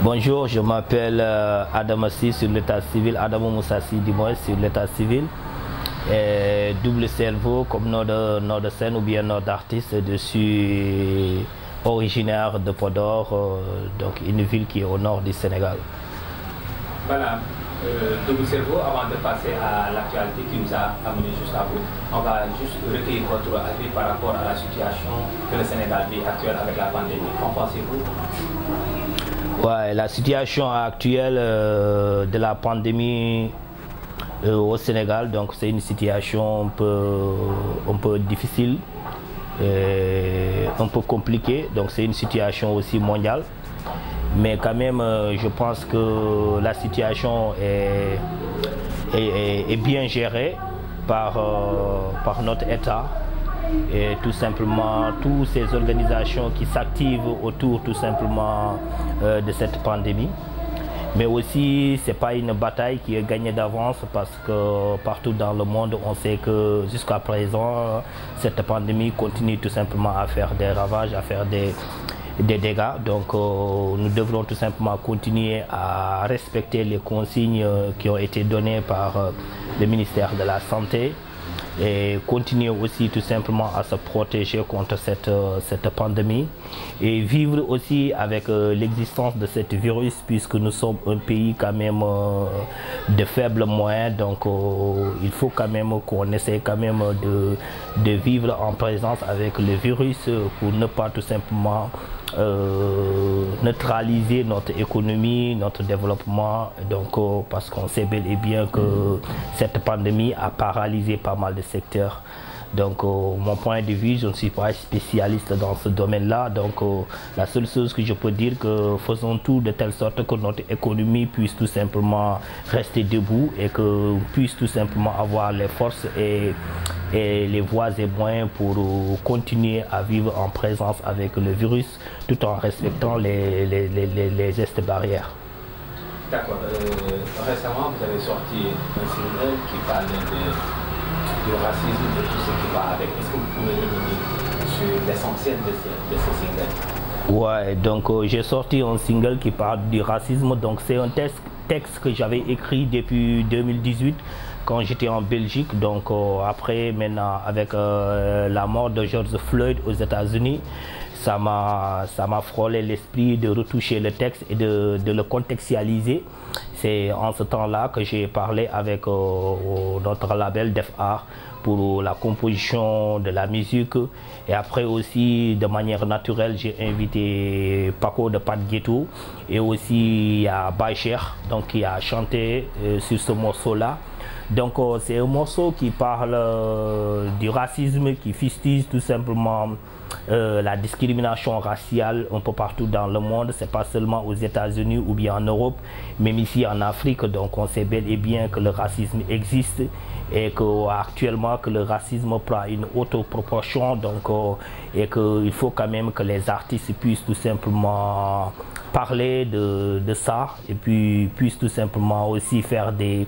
Bonjour, je m'appelle Adamassi sur l'état civil, Adamo Moussassi du moins sur l'état civil. Et double cerveau comme nom de scène ou bien nom d'artiste. Je suis originaire de Podor, donc une ville qui est au nord du Sénégal. Voilà, double cerveau, avant de passer à l'actualité qui nous a amené juste à vous, on va juste recueillir votre avis par rapport à la situation que le Sénégal vit actuelle avec la pandémie. Qu'en pensez-vous? Ouais, la situation actuelle de la pandémie au Sénégal, donc c'est une situation un peu difficile, un peu compliquée, donc c'est une situation aussi mondiale. Mais quand même, je pense que la situation est bien gérée par notre État. Et tout simplement, toutes ces organisations qui s'activent autour tout simplement de cette pandémie. Mais aussi, ce n'est pas une bataille qui est gagnée d'avance parce que partout dans le monde, on sait que jusqu'à présent, cette pandémie continue tout simplement à faire des ravages, à faire des dégâts. Donc nous devrons tout simplement continuer à respecter les consignes qui ont été données par le ministère de la Santé et continuer aussi tout simplement à se protéger contre cette pandémie et vivre aussi avec l'existence de ce virus, puisque nous sommes un pays quand même de faibles moyens. Donc il faut quand même qu'on essaie quand même de vivre en présence avec le virus pour ne pas tout simplement neutraliser notre économie, notre développement, donc parce qu'on sait bel et bien que cette pandémie a paralysé pas mal de secteurs. Donc mon point de vue, je ne suis pas spécialiste dans ce domaine-là, donc la seule chose que je peux dire, que faisons tout de telle sorte que notre économie puisse tout simplement rester debout et que puisse tout simplement avoir les forces et les voies et moyens pour continuer à vivre en présence avec le virus tout en respectant les gestes barrières. D'accord. Récemment, vous avez sorti un single qui parlait du racisme, de tout ce qui va avec. Est-ce que vous pouvez revenir sur l'essentiel de ce single? Ouais, donc j'ai sorti un single qui parle du racisme. Donc c'est un texte que j'avais écrit depuis 2018 quand j'étais en Belgique. Donc après, maintenant, avec la mort de George Floyd aux États-Unis, ça m'a frôlé l'esprit de retoucher le texte et de le contextualiser. C'est en ce temps-là que j'ai parlé avec notre label Def Art pour la composition de la musique. Et après aussi, de manière naturelle, j'ai invité Paco de Pat Ghetto et aussi il y a Baïcher, donc qui a chanté sur ce morceau-là. Donc c'est un morceau qui parle du racisme, qui fustige tout simplement la discrimination raciale un peu partout dans le monde. C'est pas seulement aux États-Unis ou bien en Europe, même ici en Afrique. Donc on sait bel et bien que le racisme existe et qu'actuellement que le racisme prend une haute proportion. Donc et qu'il faut quand même que les artistes puissent tout simplement parler de ça et puis puissent tout simplement aussi faire des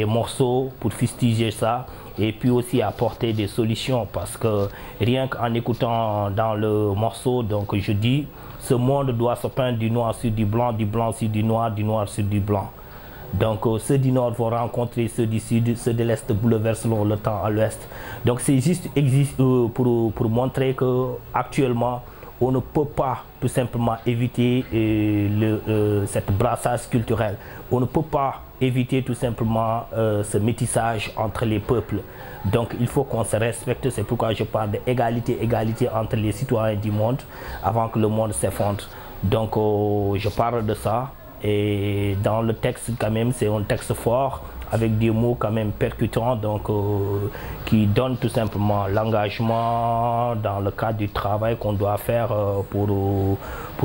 morceaux pour fustiger ça et puis aussi apporter des solutions, parce que rien qu'en écoutant dans le morceau, donc je dis, ce monde doit se peindre du noir sur du blanc sur du noir sur du blanc. Donc ceux du nord vont rencontrer ceux du sud, ceux de l'est bouleverseront le temps à l'ouest. Donc c'est juste pour montrer que actuellement on ne peut pas tout simplement éviter cette brassage culturel. On ne peut pas éviter tout simplement ce métissage entre les peuples. Donc il faut qu'on se respecte. C'est pourquoi je parle d'égalité, égalité entre les citoyens du monde avant que le monde s'effondre. Donc je parle de ça. Et dans le texte, quand même, c'est un texte fort, avec des mots quand même percutants, donc qui donnent tout simplement l'engagement dans le cadre du travail qu'on doit faire pour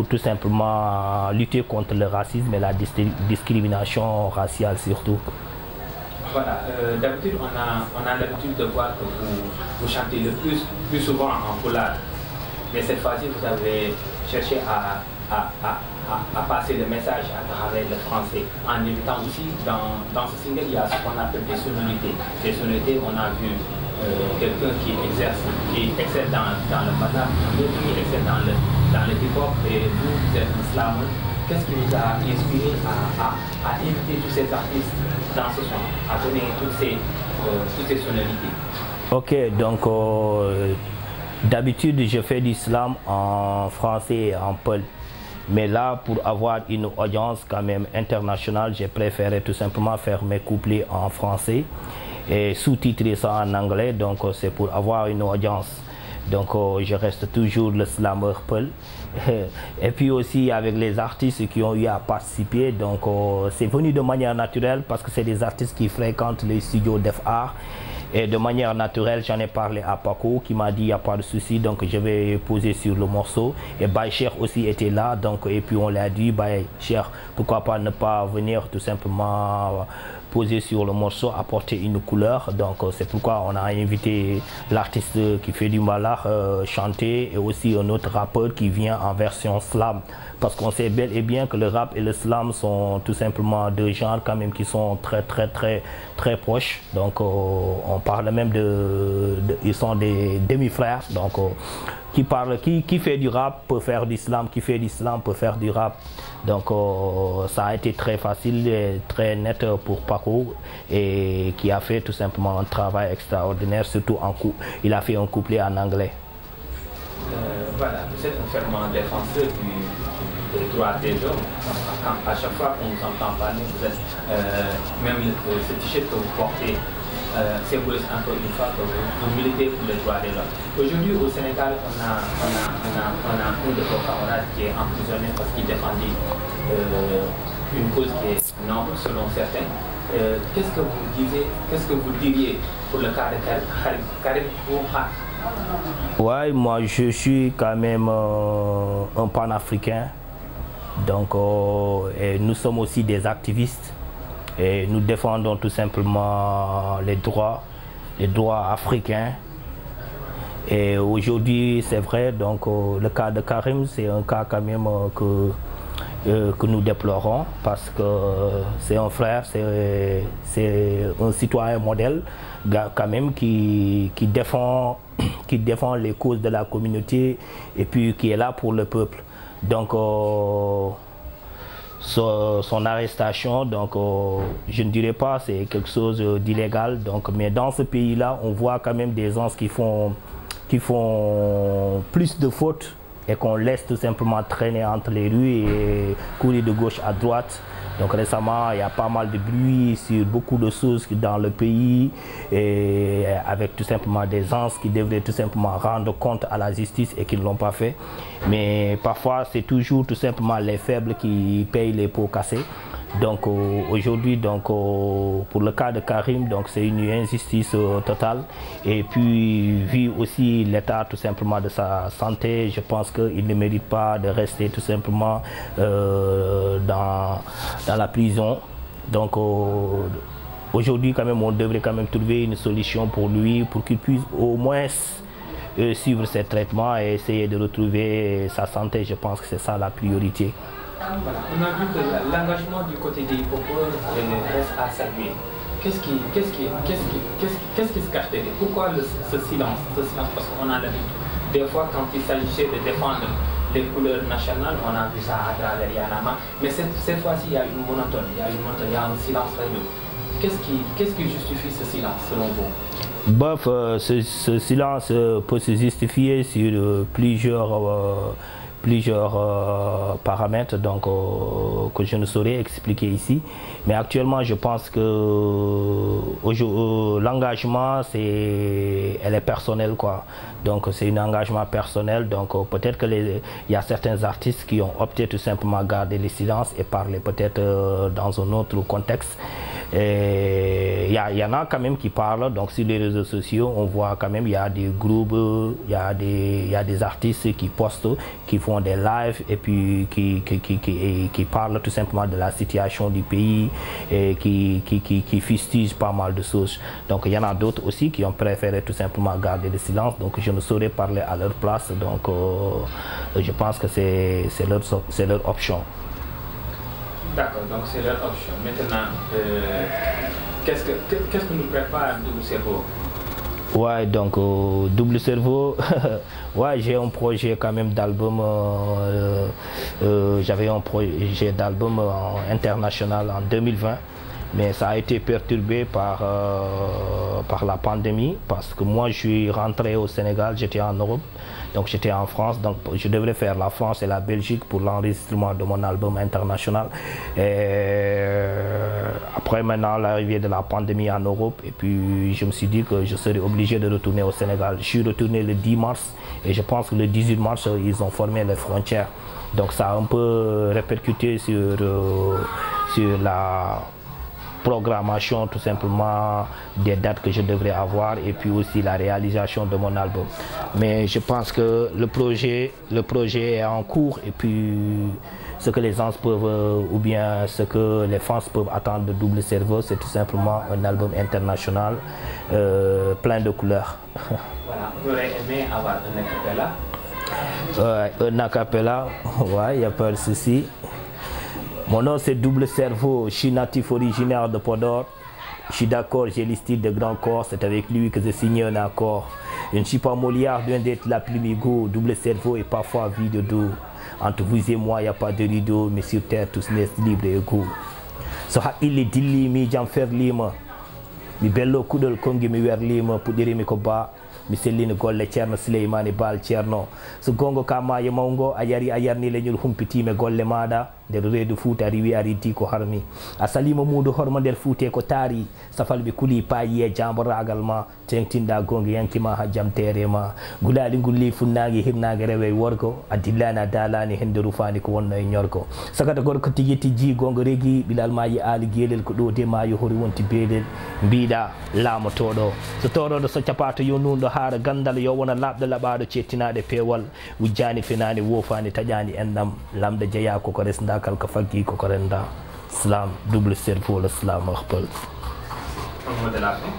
tout simplement lutter contre le racisme et la discrimination raciale surtout. Voilà, d'habitude on a l'habitude de voir que vous chantez le plus souvent en poulard. Mais cette fois-ci, vous avez cherché à passer le message à travers le français. En évitant aussi, dans ce single, il y a ce qu'on appelle des sonorités. Des sonorités, on a vu quelqu'un qui excelle dans le matin, l'autre qui excelle dans le hip-hop et vous êtes un slammer. Qu'est-ce qui vous a inspiré à inviter tous ces artistes dans ce son, à donner toutes ces sonorités? Ok, donc d'habitude je fais du slam en français et en peul. Mais là, pour avoir une audience quand même internationale, j'ai préféré tout simplement faire mes couplets en français et sous-titrer ça en anglais. Donc c'est pour avoir une audience. Donc je reste toujours le slammer peul. Et puis aussi avec les artistes qui ont eu à participer, donc c'est venu de manière naturelle parce que c'est des artistes qui fréquentent les studios d'FR. Et de manière naturelle, j'en ai parlé à Paco qui m'a dit il n'y a pas de souci, donc je vais poser sur le morceau. Et Baye Cheikh aussi était là, donc, et puis on l'a dit, Baye Cheikh, pourquoi pas ne pas venir tout simplement poser sur le morceau, apporter une couleur. Donc c'est pourquoi on a invité l'artiste qui fait du mbalax chanter et aussi un autre rappeur qui vient en version slam. Parce qu'on sait bel et bien que le rap et le slam sont tout simplement deux genres quand même qui sont très proches. Donc on parle même ils sont des demi-frères. Donc qui fait du rap peut faire du slam, qui fait du slam peut faire du rap. Donc ça a été très facile et très net pour Paco et qui a fait tout simplement un travail extraordinaire, surtout il a fait un couplet en anglais. Voilà, vous êtes un fervent défenseur des droits des hommes. À chaque fois qu'on vous entend parler, vous êtes, même ce t-shirt que vous portez symbolise encore une fois que vous militez pour les droits des hommes. Aujourd'hui au Sénégal, on a un de vos camarades qui est emprisonné parce qu'il défendait une cause qui est noble selon certains. Qu'est-ce que vous diriez pour le cas de Karim Xrum? Ouais, moi je suis quand même un panafricain. Donc et nous sommes aussi des activistes et nous défendons tout simplement les droits africains. Et aujourd'hui c'est vrai, donc le cas de Karim, c'est un cas quand même que nous déplorons parce que c'est un frère, c'est un citoyen modèle quand même qui défend les causes de la communauté et puis qui est là pour le peuple. Donc son arrestation, donc je ne dirais pas c'est quelque chose d'illégal, donc mais dans ce pays-là, on voit quand même des gens qui font plus de fautes et qu'on laisse tout simplement traîner entre les rues et courir de gauche à droite. Donc récemment, il y a pas mal de bruit sur beaucoup de choses dans le pays et avec tout simplement des gens qui devraient tout simplement rendre compte à la justice et qui ne l'ont pas fait. Mais parfois, c'est toujours tout simplement les faibles qui payent les pots cassés. Donc aujourd'hui, donc pour le cas de Karim, donc c'est une injustice totale. Et puis vu aussi l'état tout simplement de sa santé, je pense qu'il ne mérite pas de rester tout simplement dans la prison. Donc aujourd'hui quand même on devrait quand même trouver une solution pour lui, pour qu'il puisse au moins suivre ses traitements et essayer de retrouver sa santé. Je pense que c'est ça la priorité. Voilà. On a vu que l'engagement du côté des hip-hopeurs reste à saluer. Qu'est-ce qui se cache derrière? Pourquoi ce silence? Parce qu'on a l'habitude. Des fois, quand il s'agissait de défendre les couleurs nationales, on a vu ça à travers Yanama. Mais cette fois-ci, il y a une monotone, il y a un silence radio. Qu'est-ce qui justifie ce silence selon vous? Bof, ce silence peut se justifier sur plusieurs paramètres donc, que je ne saurais expliquer ici. Mais actuellement, je pense que l'engagement, elle est personnelle, quoi. Donc c'est un engagement personnel. Donc peut-être qu'il y a certains artistes qui ont opté tout simplement à garder le silence et parler peut-être dans un autre contexte. Il y en a quand même qui parlent, donc sur les réseaux sociaux on voit quand même il y a des groupes, il y a des artistes qui postent, qui font des lives et puis qui parlent tout simplement de la situation du pays et qui fustigent pas mal de choses. Donc il y en a d'autres aussi qui ont préféré tout simplement garder le silence, donc je ne saurais parler à leur place, donc je pense que c'est leur option. D'accord, donc c'est leur option. Maintenant, qu'est-ce que nous prépare Doudou Sebo Ouais, donc Double Cerveau, ouais, j'ai un projet quand même d'album, j'avais un projet d'album international en 2020, mais ça a été perturbé par la pandémie, parce que moi je suis rentré au Sénégal, j'étais en Europe, donc j'étais en France, donc je devrais faire la France et la Belgique pour l'enregistrement de mon album international. Et après maintenant l'arrivée de la pandémie en Europe, et puis je me suis dit que je serais obligé de retourner au Sénégal. Je suis retourné le 10 mars et je pense que le 18 mars ils ont fermé les frontières. Donc ça a un peu répercuté sur la programmation tout simplement des dates que je devrais avoir et puis aussi la réalisation de mon album. Mais je pense que le projet est en cours et puis ce que les gens peuvent ou bien ce que les fans peuvent attendre de Double Cerveau, c'est tout simplement un album international plein de couleurs. Voilà, on aurait aimé avoir un acapella. Un acapella, ouais, il n'y a pas de souci. Mon nom c'est Double Cerveau, je suis natif originaire de Podor. Je suis d'accord, j'ai le style de grand corps, c'est avec lui que j'ai signé un accord. Je ne suis pas Molière, loin d'être la plume égaux. Double Cerveau est parfois vide de dos. Entre vous et moi, il n'y a pas de rideau, mais sur terre, tous naissent libres et égaux. So il est dilli, mi jam fer lima. Mi bello kudol kongi mi wer lima, pudiri mi ko ba. Mi sellino golle ceerno Souleymane Baal ceerno so gongo ka maayo mawngo a yari a yarni leñol humpitime golle maɗa nder reedu Fouta a riwi a riddi ko harmi a salima muudu hormo nder Fuute ko taari safalɓe kuuli paayi e jamboragal ma tengtinɗa gonga yankima ha jamtere ma gulaali ngulli funnagi hirnage rewe worgo a dillani a dalani hende rufani ko wonno e ñorgo sagata gorko tigi tijji gonga regi ɓilal ma yi aali guelel ko ɗo de ma yohori wonti beelel mbiɗa laamotoɗo so toroɗo so capato yo nunɗo haara gandal yo wona labɗo laɓaɗo cettinaɗe peewal wujjani fenani wofani taƴani enɗam lamɗo jeeya koko resda kal ko faggi koko renda slam Double Cerveau le slam akbal. Un mot de la fin.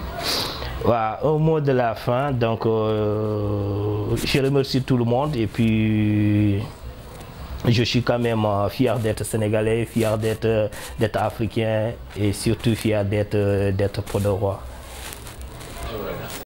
Ouais, un mot de la fin, donc je remercie tout le monde et puis je suis quand même fier d'être sénégalais, fier d'être africain et surtout fier d'être podorois.